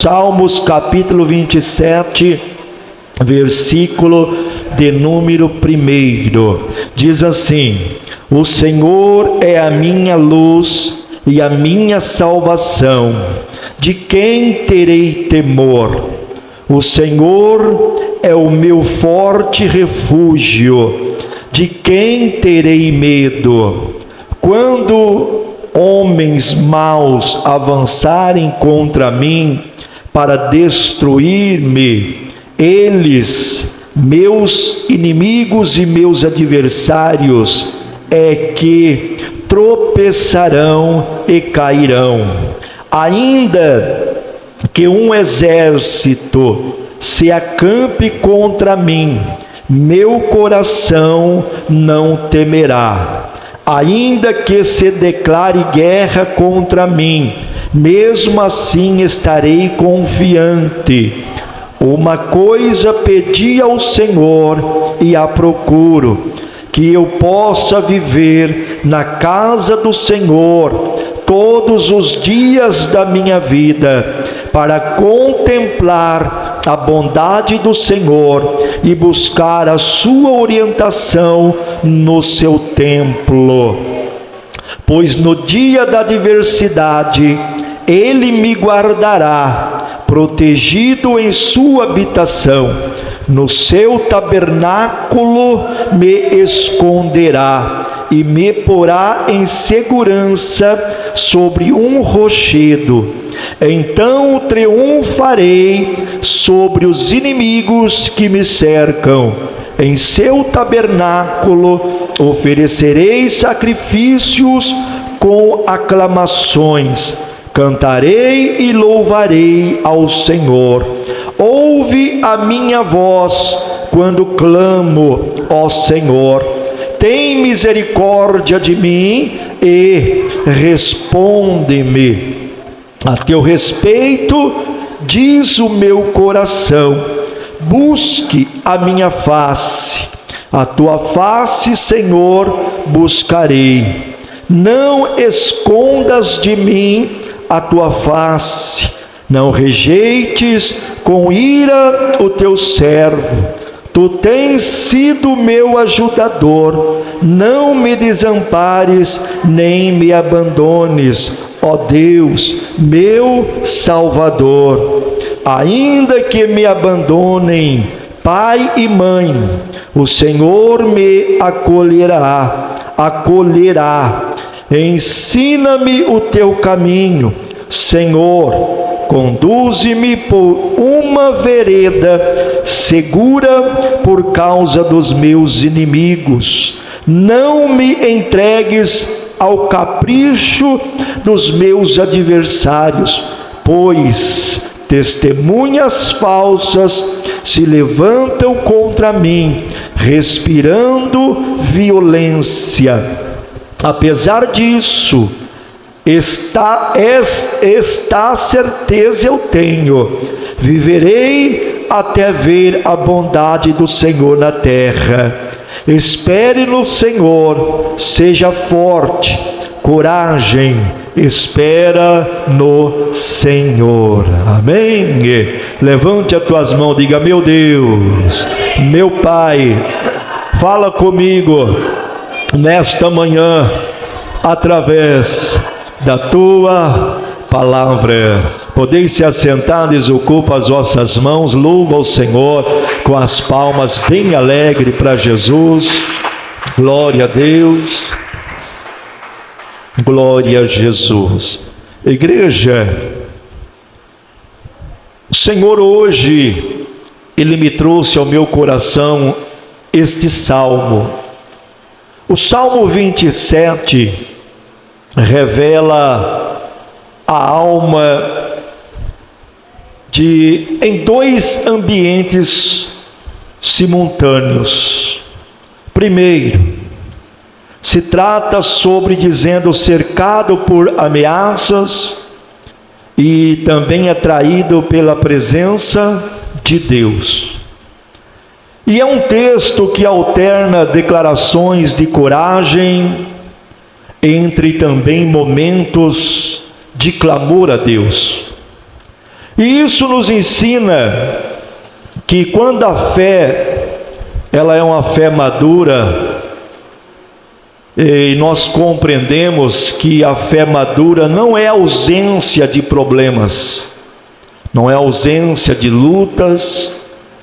Salmos capítulo 27, versículo de número 1, diz assim: o Senhor é a minha luz e a minha salvação, de quem terei temor? O Senhor é o meu forte refúgio, de quem terei medo? Quando homens maus avançarem contra mim para destruir-me, eles, meus inimigos e meus adversários, é que tropeçarão e cairão. Ainda que um exército se acampe contra mim, meu coração não temerá. Ainda que se declare guerra contra mim, mesmo assim estarei confiante. Uma coisa pedi ao Senhor e a procuro, que eu possa viver na casa do Senhor todos os dias da minha vida, para contemplar a bondade do Senhor e buscar a sua orientação no seu templo. Pois no dia da adversidade Ele me guardará, protegido em sua habitação. No seu tabernáculo me esconderá e me porá em segurança sobre um rochedo. Então triunfarei sobre os inimigos que me cercam. Em seu tabernáculo oferecerei sacrifícios com aclamações. Cantarei e louvarei ao Senhor. Ouve a minha voz quando clamo, ó Senhor. Tem misericórdia de mim e responde-me. A teu respeito, diz o meu coração, busque a minha face. A tua face, Senhor, buscarei. Não escondas de mim a tua face. Não rejeites com ira o teu servo. Tu tens sido meu ajudador. Não me desampares, nem me abandones, ó Deus, meu Salvador. Ainda que me abandonem pai e mãe, o Senhor me acolherá. Ensina-me o teu caminho, Senhor. Conduze-me por uma vereda segura por causa dos meus inimigos. Não me entregues ao capricho dos meus adversários, pois testemunhas falsas se levantam contra mim, respirando violência. Apesar disso, esta certeza eu tenho: viverei até ver a bondade do Senhor na terra. Espere no Senhor, seja forte, coragem, espera no Senhor. Amém? Levante as tuas mãos, diga: meu Deus, meu Pai, fala comigo nesta manhã, através da tua palavra. Podeis se assentar, desocupa as vossas mãos, louva o Senhor com as palmas bem alegre para Jesus. Glória a Deus, glória a Jesus. Igreja, o Senhor hoje, Ele me trouxe ao meu coração este salmo. O Salmo 27 revela a alma em dois ambientes simultâneos. Primeiro, se trata sobre dizendo cercado por ameaças e também atraído pela presença de Deus. E é um texto que alterna declarações de coragem entre também momentos de clamor a Deus. E isso nos ensina que quando a fé, ela é uma fé madura, e nós compreendemos que a fé madura não é ausência de problemas, não é ausência de lutas,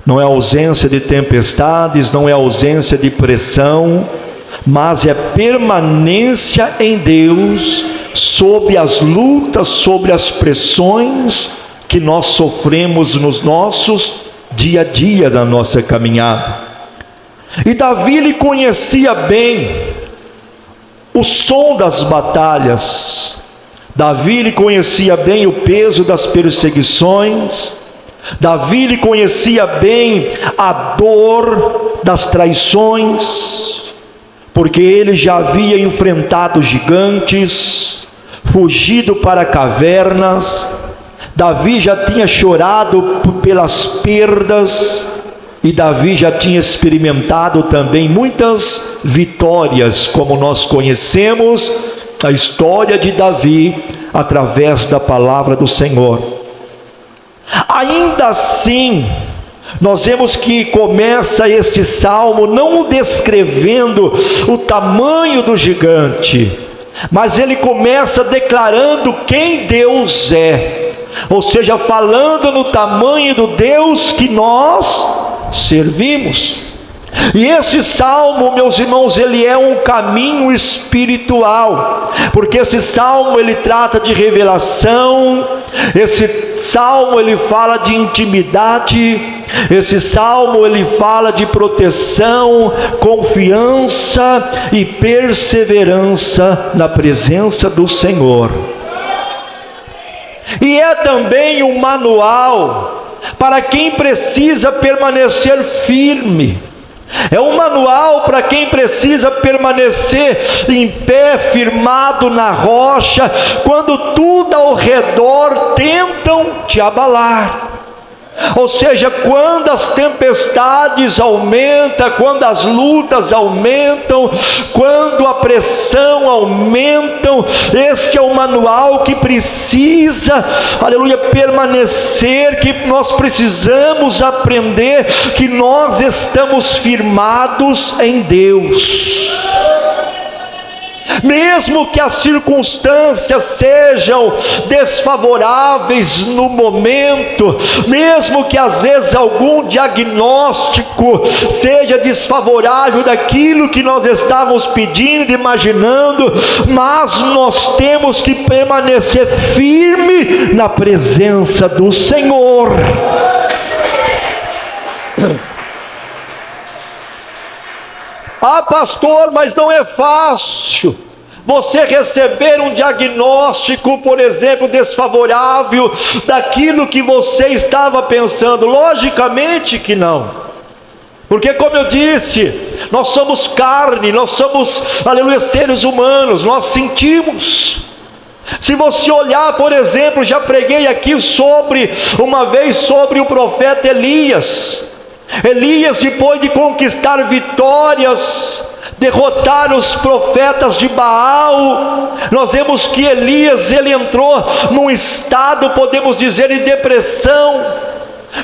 não é ausência de tempestades, não é ausência de pressão, mas é permanência em Deus, sobre as lutas, sobre as pressões que nós sofremos nos nossos dia a dia da nossa caminhada. E Davi, ele conhecia bem o som das batalhas. Davi, ele conhecia bem o peso das perseguições. Davi, ele conhecia bem a dor das traições, porque ele já havia enfrentado gigantes, fugido para cavernas. Davi já tinha chorado pelas perdas, e Davi já tinha experimentado também muitas vitórias, como nós conhecemos a história de Davi através da palavra do Senhor. Ainda assim, nós vemos que começa este salmo não descrevendo o tamanho do gigante, mas ele começa declarando quem Deus é, ou seja, falando no tamanho do Deus que nós servimos. E esse salmo, meus irmãos, ele é um caminho espiritual, porque esse salmo ele trata de revelação, esse salmo ele fala de intimidade, esse salmo ele fala de proteção, confiança e perseverança na presença do Senhor. E é também um manual para quem precisa permanecer firme. É um manual para quem precisa permanecer em pé, firmado na rocha, quando tudo ao redor tentam te abalar. Ou seja, quando as tempestades aumentam, quando as lutas aumentam, quando a pressão aumenta, este é o manual que precisa, aleluia, permanecer, que nós precisamos aprender, que nós estamos firmados em Deus. Mesmo que as circunstâncias sejam desfavoráveis no momento, mesmo que às vezes algum diagnóstico seja desfavorável daquilo que nós estávamos pedindo, imaginando, mas nós temos que permanecer firme na presença do Senhor. Ah, pastor, mas não é fácil você receber um diagnóstico, por exemplo, desfavorável daquilo que você estava pensando. Logicamente que não, porque como eu disse, nós somos carne, nós somos, aleluia, seres humanos, nós sentimos. Se você olhar, por exemplo, já preguei aqui uma vez sobre o profeta Elias. Elias, depois de conquistar vitórias, derrotar os profetas de Baal, nós vemos que Elias, ele entrou num estado, podemos dizer, de depressão,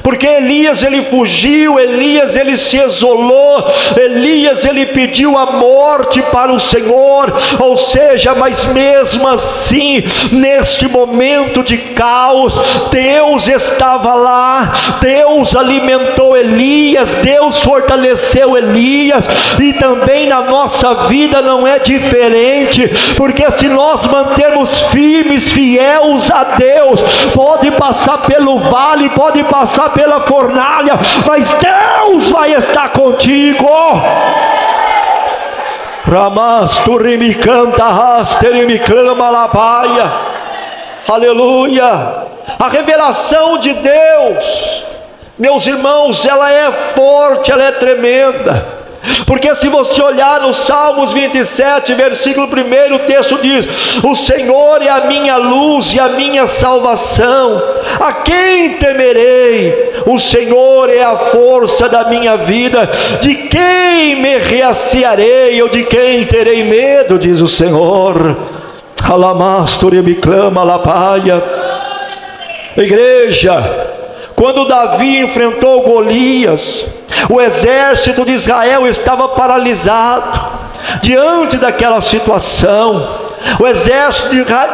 porque Elias ele fugiu, Elias ele se isolou, Elias ele pediu a morte para o Senhor, ou seja, mas mesmo assim, neste momento de caos, Deus estava lá, Deus alimentou Elias, Deus fortaleceu Elias, e também na nossa vida não é diferente, porque se nós mantermos firmes, fiéis a Deus, pode passar pelo vale, pode passar pela fornalha, mas Deus vai estar contigo. Ramasturi canta, rasteri me clama labaia. Aleluia. A revelação de Deus, meus irmãos, ela é forte, ela é tremenda. Porque se você olhar no Salmos 27, versículo 1, o texto diz: o Senhor é a minha luz e a minha salvação, a quem temerei? O Senhor é a força da minha vida, de quem me reaciarei, ou de quem terei medo, diz o Senhor. Alamastor me clama lapaia. Igreja, quando Davi enfrentou Golias, o exército de Israel estava paralisado. Diante daquela situação, o exército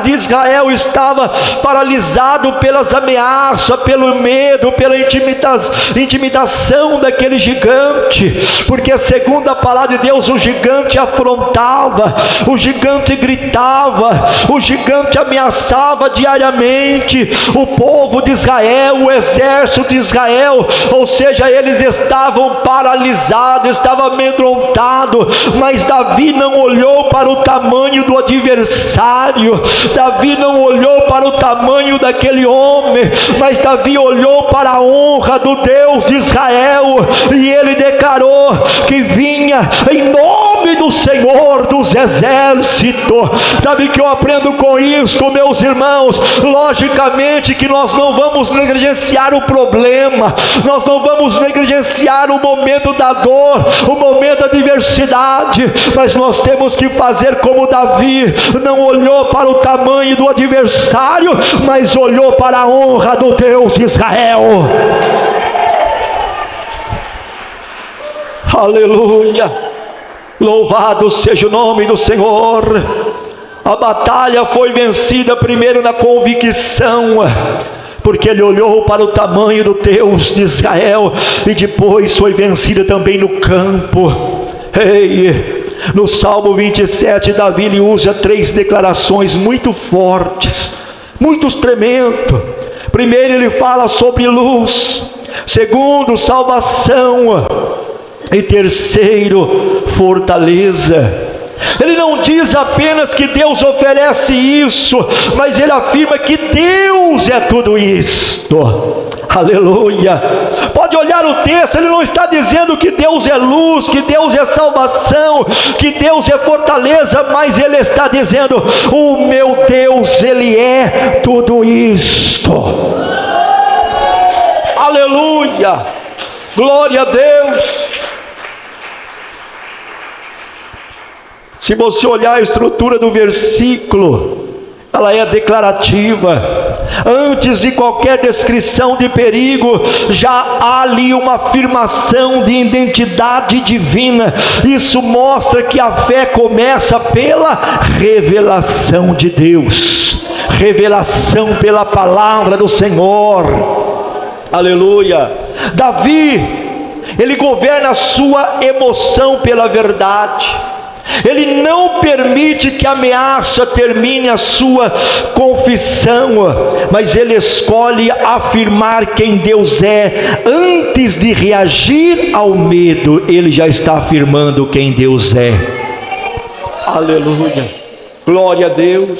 de Israel estava paralisado pelas ameaças, pelo medo, pela intimidação daquele gigante, porque segundo a palavra de Deus, o gigante afrontava, o gigante gritava, o gigante ameaçava diariamente o povo de Israel, o exército de Israel. Ou seja, eles estavam paralisados, estavam amedrontados, mas Davi não olhou para o tamanho do adversário. Davi não olhou para o tamanho daquele homem, mas Davi olhou para a honra do Deus de Israel, e ele declarou que vinha em nome do Senhor dos exércitos. Sabe que eu aprendo com isso, meus irmãos? Logicamente que nós não vamos negligenciar o problema, nós não vamos negligenciar o momento da dor, o momento da adversidade, mas nós temos que fazer como Davi. Não olhou para o tamanho do adversário, mas olhou para a honra do Deus de Israel. Aleluia, louvado seja o nome do Senhor. A batalha foi vencida primeiro na convicção, porque ele olhou para o tamanho do Deus de Israel, e depois foi vencida também no campo. Ei, no Salmo 27, Davi ele usa 3 declarações muito fortes, muito tremendo. Primeiro ele fala sobre luz, segundo, salvação, e terceiro, fortaleza. Ele não diz apenas que Deus oferece isso, mas ele afirma que Deus é tudo isto. Aleluia. Pode olhar o texto, ele não está dizendo que Deus é luz, que Deus é salvação, que Deus é fortaleza, mas ele está dizendo: o meu Deus, ele é tudo isto. Aleluia, glória a Deus. Se você olhar a estrutura do versículo, ela é declarativa. Antes de qualquer descrição de perigo, já há ali uma afirmação de identidade divina. Isso mostra que a fé começa pela revelação de Deus, revelação pela palavra do Senhor. Aleluia. Davi, ele governa a sua emoção pela verdade. Ele não permite que a ameaça termine a sua confissão, mas ele escolhe afirmar quem Deus é. Antes de reagir ao medo, ele já está afirmando quem Deus é. Aleluia, glória a Deus.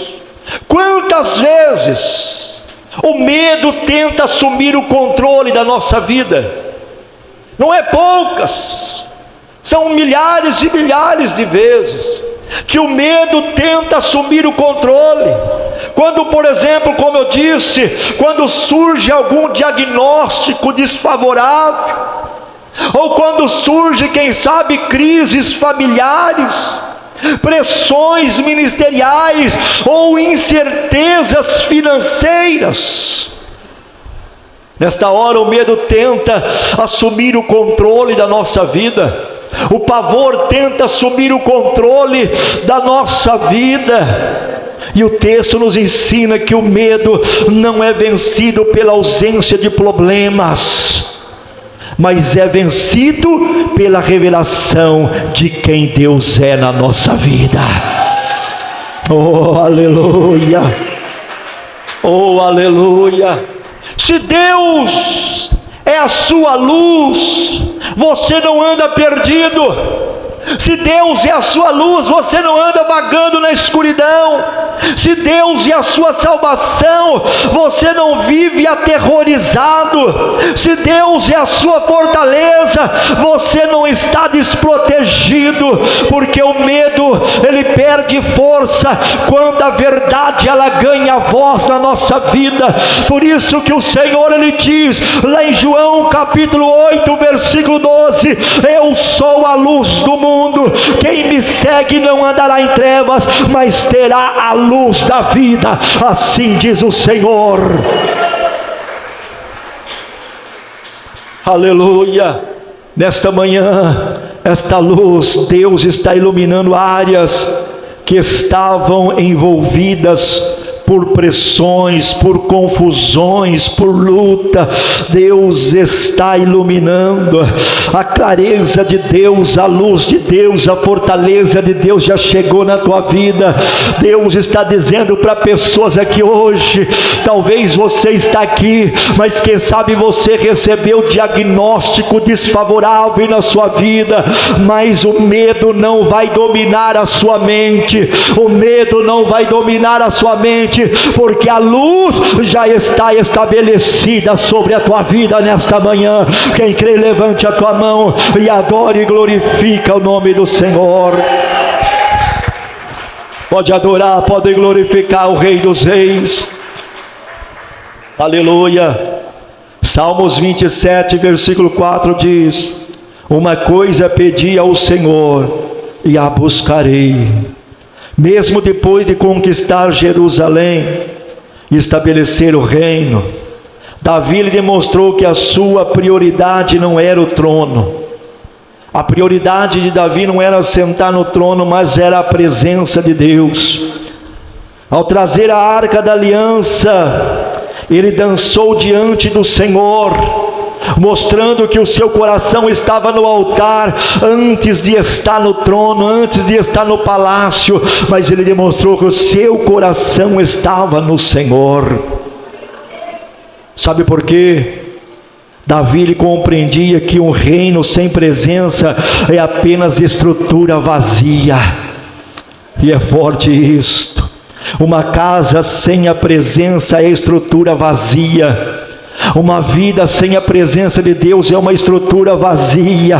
Quantas vezes o medo tenta assumir o controle da nossa vida? Não é poucas, são milhares e milhares de vezes que o medo tenta assumir o controle. Quando, por exemplo, como eu disse, quando surge algum diagnóstico desfavorável, ou quando surge, quem sabe, crises familiares, pressões ministeriais ou incertezas financeiras, nesta hora o medo tenta assumir o controle da nossa vida. O pavor tenta assumir o controle da nossa vida. E o texto nos ensina que o medo não é vencido pela ausência de problemas, mas é vencido pela revelação de quem Deus é na nossa vida. Oh, aleluia! Oh, aleluia! Se Deus é a sua luz, você não anda perdido. Se Deus é a sua luz, você não anda vagando na escuridão. Se Deus é a sua salvação, você não vive aterrorizado. Se Deus é a sua fortaleza, você não está desprotegido, porque o medo, ele perde força quando a verdade, ela ganha voz na nossa vida. Por isso que o Senhor, ele diz lá em João capítulo 8, versículo 12: eu sou a luz do mundo, quem me segue não andará em trevas, mas terá a luz da vida. Assim diz o Senhor. Aleluia. Nesta manhã, esta luz, Deus está iluminando áreas que estavam envolvidas por pressões, por confusões, por luta. Deus está iluminando. A clareza de Deus, a luz de Deus, a fortaleza de Deus já chegou na tua vida. Deus está dizendo para pessoas aqui hoje, talvez você está aqui, mas quem sabe você recebeu diagnóstico desfavorável na sua vida, mas o medo não vai dominar a sua mente. O medo não vai dominar a sua mente, porque a luz já está estabelecida sobre a tua vida nesta manhã. Quem crê, levante a tua mão e adore e glorifica o nome do Senhor. Pode adorar, pode glorificar o Rei dos Reis. Aleluia. Salmos 27, versículo 4 diz: uma coisa pedi ao Senhor e a buscarei, mesmo depois de conquistar Jerusalém e estabelecer o reino. Davi lhe demonstrou que a sua prioridade não era o trono. A prioridade de Davi não era sentar no trono, mas era a presença de Deus. Ao trazer a arca da aliança, ele dançou diante do Senhor, mostrando que o seu coração estava no altar antes de estar no trono, antes de estar no palácio, mas ele demonstrou que o seu coração estava no Senhor. Sabe por quê? Davi ele compreendia que um reino sem presença é apenas estrutura vazia, e é forte isto. Uma casa sem a presença é estrutura vazia. Uma vida sem a presença de Deus é uma estrutura vazia.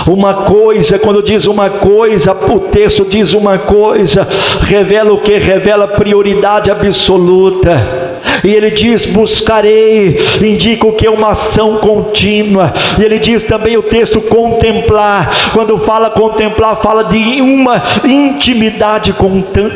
Uma coisa, quando diz uma coisa, o texto diz uma coisa, revela o que? Revela prioridade absoluta. E ele diz: buscarei, indica o que é uma ação contínua. E ele diz também o texto: contemplar. Quando fala contemplar, fala de uma intimidade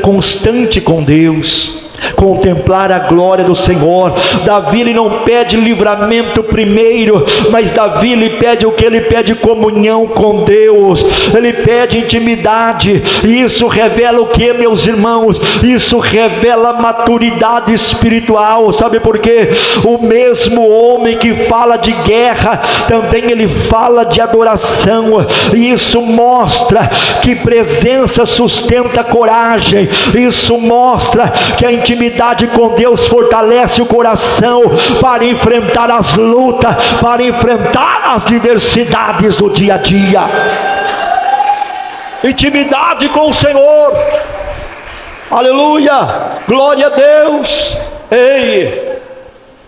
constante com Deus. Contemplar a glória do Senhor. Davi ele não pede livramento primeiro, mas Davi ele pede o que? Ele pede comunhão com Deus, ele pede intimidade. E isso revela o que, meus irmãos? Isso revela maturidade espiritual. Sabe por quê? O mesmo homem que fala de guerra, também ele fala de adoração. E isso mostra que presença sustenta coragem. Isso mostra que a intimidade com Deus fortalece o coração para enfrentar as lutas, para enfrentar as diversidades do dia a dia. Intimidade com o Senhor. Aleluia, glória a Deus. Ei,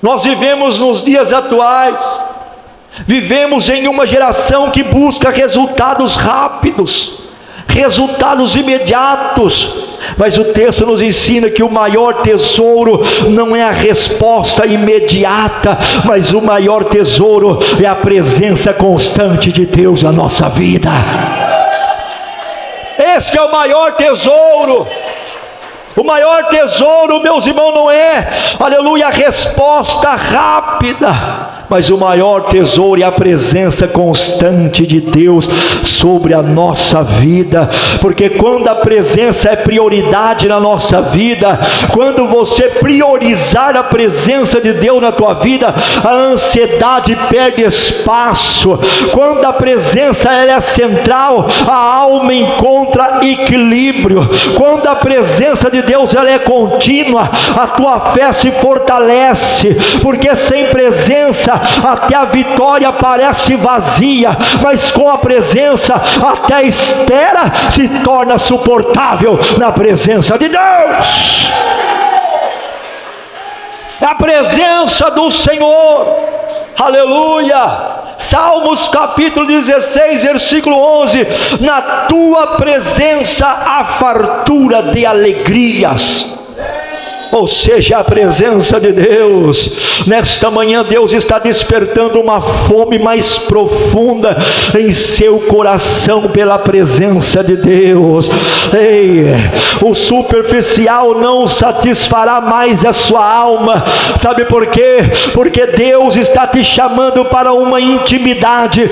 nós vivemos nos dias atuais, vivemos em uma geração que busca resultados rápidos, resultados imediatos. Mas o texto nos ensina que o maior tesouro não é a resposta imediata, mas o maior tesouro é a presença constante de Deus na nossa vida. Este é o maior tesouro. O maior tesouro, meus irmãos, não é, aleluia, a resposta rápida, mas o maior tesouro é a presença constante de Deus sobre a nossa vida. Porque quando a presença é prioridade na nossa vida, quando você priorizar a presença de Deus na tua vida, a ansiedade perde espaço. Quando a presença ela é central, a alma encontra equilíbrio. Quando a presença de Deus ela é contínua, a tua fé se fortalece, porque sem presença até a vitória parece vazia, mas com a presença até a espera se torna suportável na presença de Deus. É a presença do Senhor. Aleluia. Salmos capítulo 16, versículo 11: na tua presença há fartura de alegrias. ou seja, a presença de Deus. Nesta manhã Deus está despertando uma fome mais profunda em seu coração pela presença de Deus. Ei, o superficial não satisfará mais a sua alma. Sabe por quê? Porque Deus está te chamando para uma intimidade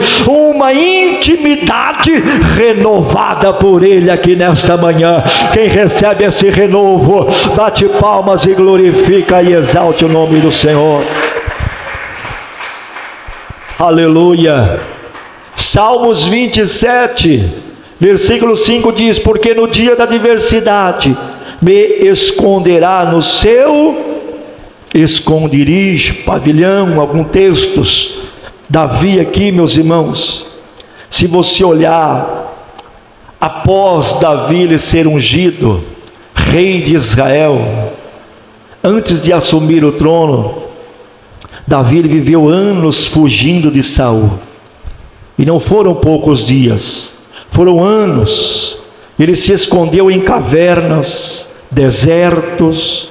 renovada por Ele aqui nesta manhã. Quem recebe esse renovo, bate palmas e glorifica e exalte o nome do Senhor. Aleluia. Salmos 27, versículo 5 diz: porque no dia da adversidade me esconderá no seu esconderijo, pavilhão. Alguns textos. Davi aqui, meus irmãos, se você olhar, após Davi ele ser ungido rei de Israel, antes de assumir o trono, Davi ele viveu anos fugindo de Saul, e não foram poucos dias, foram anos. Ele se escondeu em cavernas, desertos,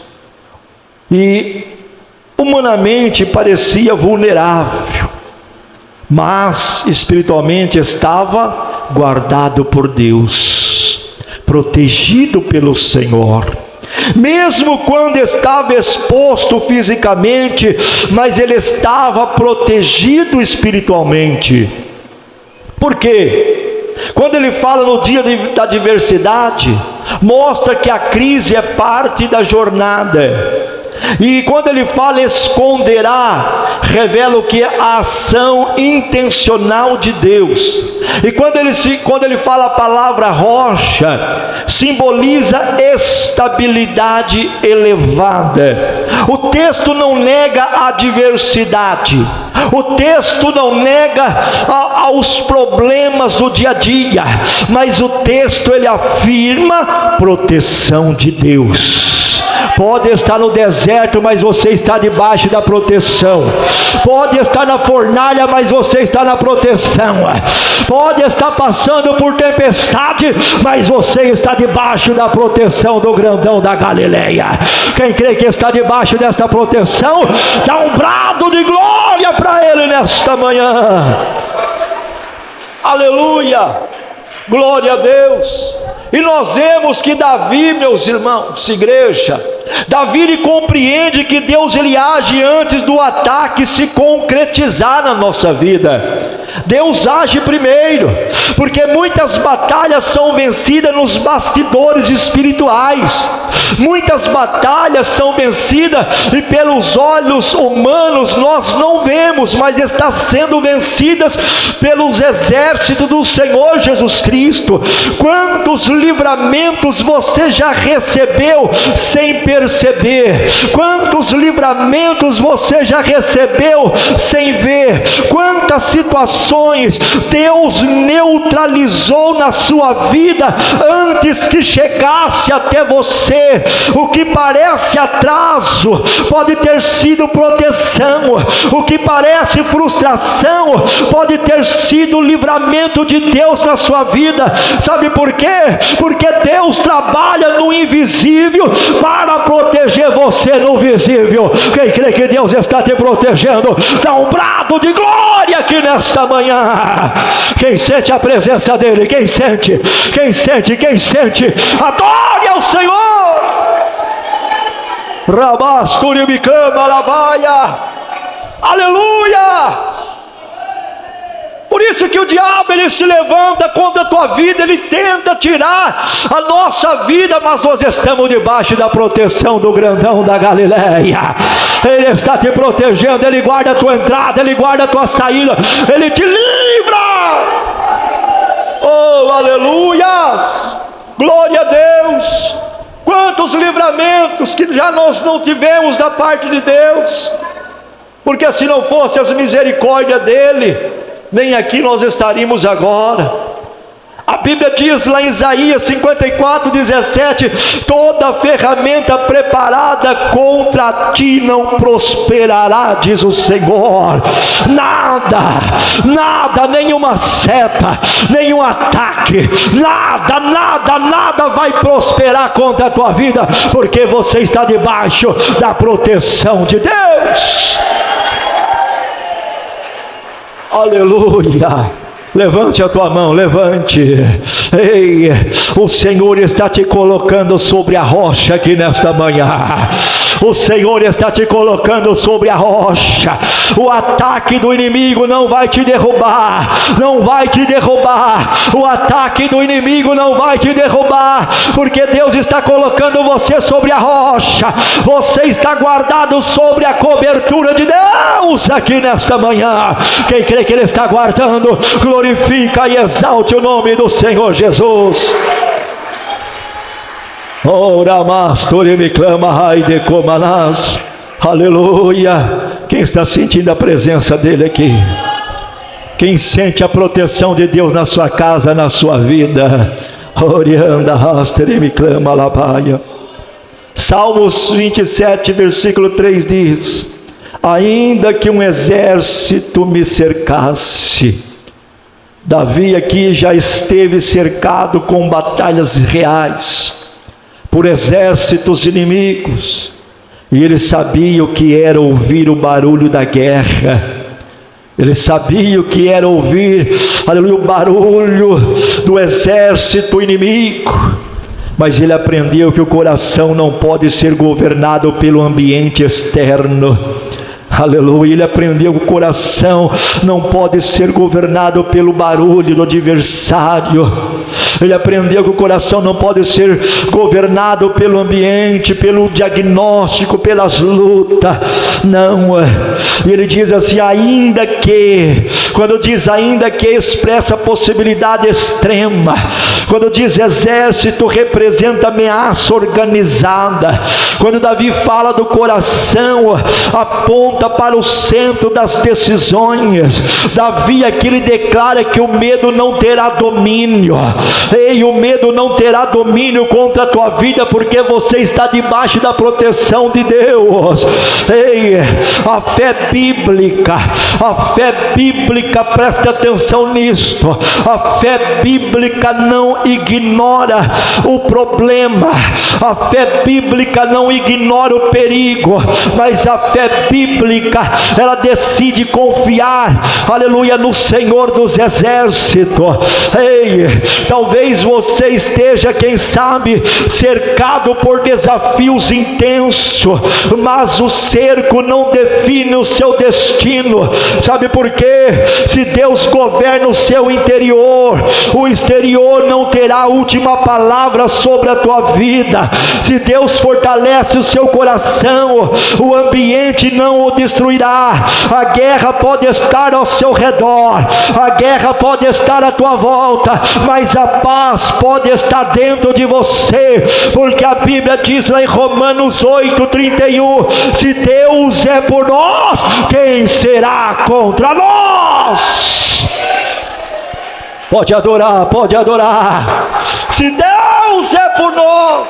e humanamente parecia vulnerável, mas espiritualmente estava guardado por Deus, protegido pelo Senhor. Mesmo quando estava exposto fisicamente, mas ele estava protegido espiritualmente. Por quê? Quando ele fala no dia da adversidade, mostra que a crise é parte da jornada. E quando ele fala esconderá, revela o que é a ação intencional de Deus. E quando ele fala a palavra rocha, simboliza estabilidade elevada. O texto não nega a adversidade, o texto não nega aos problemas do dia a dia, mas o texto ele afirma proteção de Deus. Pode estar no deserto, mas você está debaixo da proteção. Pode estar na fornalha, mas você está na proteção. Pode estar passando por tempestade, mas você está debaixo da proteção do grandão da Galileia. Quem crê que está debaixo desta proteção, dá um brado de glória para Ele nesta manhã. Aleluia, glória a Deus. E nós vemos que Davi, meus irmãos, igreja, Davi ele compreende que Deus ele age antes do ataque se concretizar na nossa vida. Deus age primeiro, porque muitas batalhas são vencidas nos bastidores espirituais. Muitas batalhas são vencidas e pelos olhos humanos nós não vemos, mas está sendo vencidas pelos exércitos do Senhor Jesus Cristo. Quantos livramentos você já recebeu sem perceber? Quantos livramentos você já recebeu sem ver? Quantas situações Deus neutralizou na sua vida antes que chegasse até você? O que parece atraso pode ter sido proteção, o que parece frustração pode ter sido livramento de Deus na sua vida. Sabe por quê? Porque Deus trabalha no invisível para proteger você no visível. Quem crê que Deus está te protegendo, dá um brado de glória aqui nesta manhã. Quem sente a presença dele, quem sente, adore ao Senhor. Rabasturibicama labaia, aleluia. Por isso que o diabo ele se levanta contra a tua vida, ele tenta tirar a nossa vida, mas nós estamos debaixo da proteção do grandão da Galileia. Ele está te protegendo, ele guarda a tua entrada, ele guarda a tua saída, ele te livra. Oh, aleluias, glória a Deus. Quantos livramentos que já nós não tivemos da parte de Deus, porque se não fosse as misericórdias dele, nem aqui nós estaríamos agora. A A Bíblia diz lá em Isaías 54:17: toda ferramenta preparada contra ti não prosperará, diz o Senhor. Nada, nenhuma seta, nenhum ataque, nada vai prosperar contra a tua vida, porque você está debaixo da proteção de Deus. Aleluia. Levante a tua mão, levante. Ei, o Senhor está te colocando sobre a rocha aqui nesta manhã. O Senhor está te colocando sobre a rocha. O ataque do inimigo não vai te derrubar, não vai te derrubar. O ataque do inimigo não vai te derrubar, porque Deus está colocando você sobre a rocha. Você está guardado sobre a cobertura de Deus aqui nesta manhã. Quem crê que Ele está guardando, glorifica e exalte o nome do Senhor Jesus. Ora, mastori me clama, raide comanás. Aleluia. Quem está sentindo a presença dele aqui? Quem sente a proteção de Deus na sua casa, na sua vida? Orianda, rasteri me clama, labaia. Salmos 27, versículo 3 diz: ainda que um exército me cercasse. Davi aqui já esteve cercado com batalhas reais por exércitos inimigos, e ele sabia o que era ouvir o barulho da guerra. Ele sabia o que era ouvir, aleluia, o barulho do exército inimigo. Mas ele aprendeu que o coração não pode ser governado pelo ambiente externo. Aleluia. Ele aprendeu que o coração não pode ser governado pelo barulho do adversário. Ele aprendeu que o coração não pode ser governado pelo ambiente, pelo diagnóstico, pelas lutas. Não. E ele diz assim: ainda que, quando diz ainda que, expressa a possibilidade extrema. Quando diz exército, representa ameaça organizada. Quando Davi fala do coração, aponta para o centro das decisões. Davi aqui ele declara que o medo não terá domínio. Ei, o medo não terá domínio contra a tua vida, porque você está debaixo da proteção de Deus. Ei, a fé bíblica, preste atenção nisto. A fé bíblica não ignora o problema, a fé bíblica não ignora o perigo, mas a fé bíblica, ela decide confiar, aleluia, no Senhor dos exércitos. Ei, talvez você esteja, quem sabe, cercado por desafios intensos, mas o cerco não define o seu destino. Sabe por quê? Se Deus governa o seu interior, o exterior não terá a última palavra sobre a tua vida. Se Deus fortalece o seu coração, o ambiente não o destruirá. A guerra pode estar ao seu redor, a guerra pode estar à tua volta, mas a paz pode estar dentro de você, porque a Bíblia diz lá em Romanos 8:31: se Deus é por nós, quem será contra nós? Pode adorar, pode adorar. Se Deus é por nós,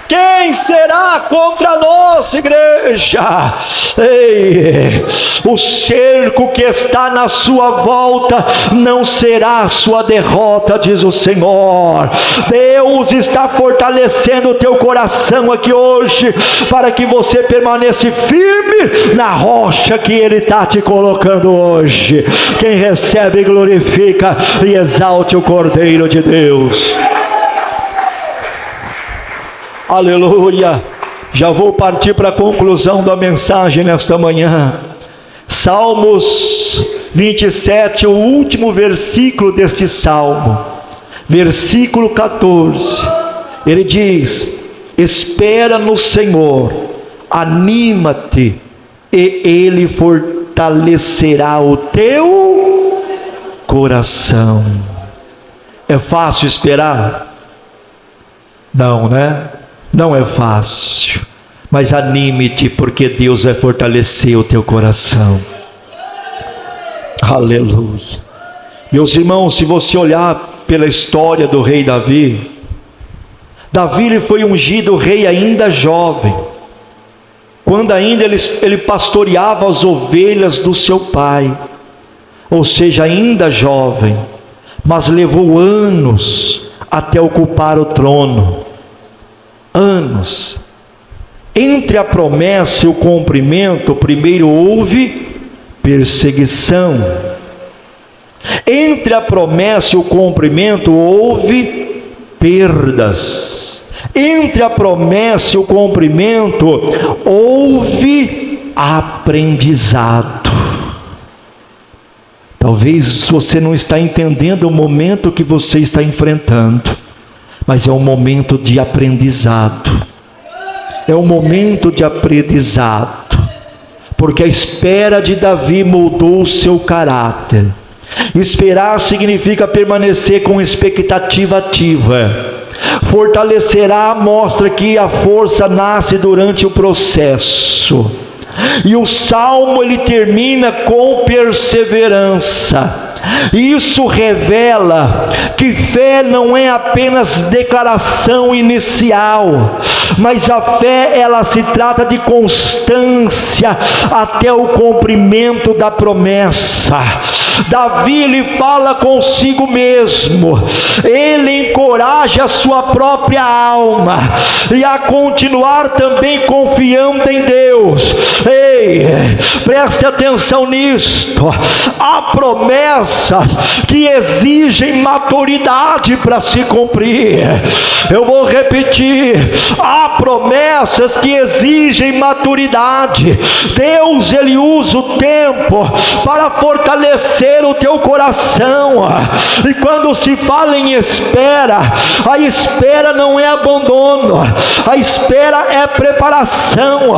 quem será contra nós, igreja? Ei, o cerco que está na sua volta não será a sua derrota, diz o Senhor. Deus está fortalecendo o teu coração aqui hoje, para que você permaneça firme na rocha que Ele está te colocando hoje. Quem recebe, glorifica e exalte o Cordeiro de Deus. Aleluia. Já vou partir para a conclusão da mensagem nesta manhã. Salmos 27, o último versículo deste salmo, versículo 14. Ele diz: espera no Senhor, anima-te, e Ele fortalecerá o teu coração. É fácil esperar? Não, né? Não é fácil, mas anime-te, porque Deus vai fortalecer o teu coração. Aleluia. Meus irmãos, se você olhar pela história do rei Davi. Davi ele foi ungido rei ainda jovem, quando ainda ele pastoreava as ovelhas do seu pai, ou seja, ainda jovem, mas levou anos até ocupar o trono. Anos. Entre a promessa e o cumprimento, primeiro houve perseguição. Entre a promessa e o cumprimento houve perdas. Entre a promessa e o cumprimento houve aprendizado. Talvez você não está entendendo o momento que você está enfrentando, mas é um momento de aprendizado. É um momento de aprendizado, porque a espera de Davi moldou o seu caráter. Esperar significa permanecer com expectativa ativa. Fortalecerá mostra que a força nasce durante o processo. E o salmo ele termina com perseverança. Isso revela que fé não é apenas declaração inicial, mas a fé ela se trata de constância até o cumprimento da promessa. Davi ele fala consigo mesmo, ele encoraja a sua própria alma e a continuar também confiando em Deus. Ei, preste atenção nisto. Há promessas que exigem maturidade para se cumprir. Eu vou repetir: há promessas que exigem maturidade. Deus ele usa o tempo para fortalecer o teu coração. E quando se fala em espera, a espera não é abandono, a espera é preparação,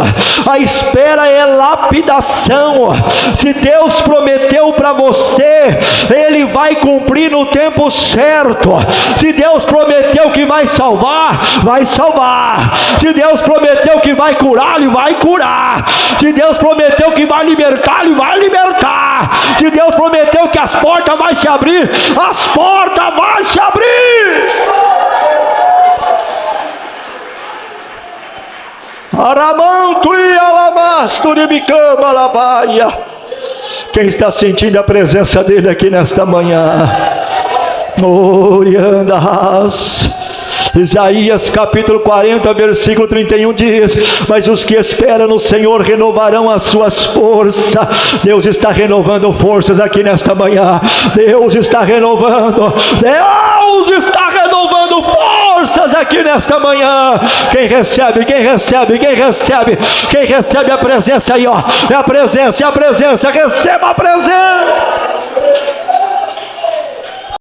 a espera é lapidação. Se Deus prometeu para você, Ele vai cumprir no tempo certo. Se Deus prometeu que vai salvar, vai salvar. Se Deus prometeu que vai curar, Ele vai curar. Se Deus prometeu que vai libertar, Ele vai libertar. Se Deus prometeu que as portas vão se abrir, as portas vão se abrir. Aramanto e alamasto de bicama labaia. Quem está sentindo a presença dele aqui nesta manhã? Oriandas. Isaías capítulo 40, versículo 31 diz: mas os que esperam no Senhor renovarão as suas forças. Deus está renovando forças aqui nesta manhã. Deus está renovando. Deus está renovando forças aqui nesta manhã. Quem recebe, quem recebe, quem recebe, quem recebe a presença aí, ó. É a presença, é a presença. Receba a presença.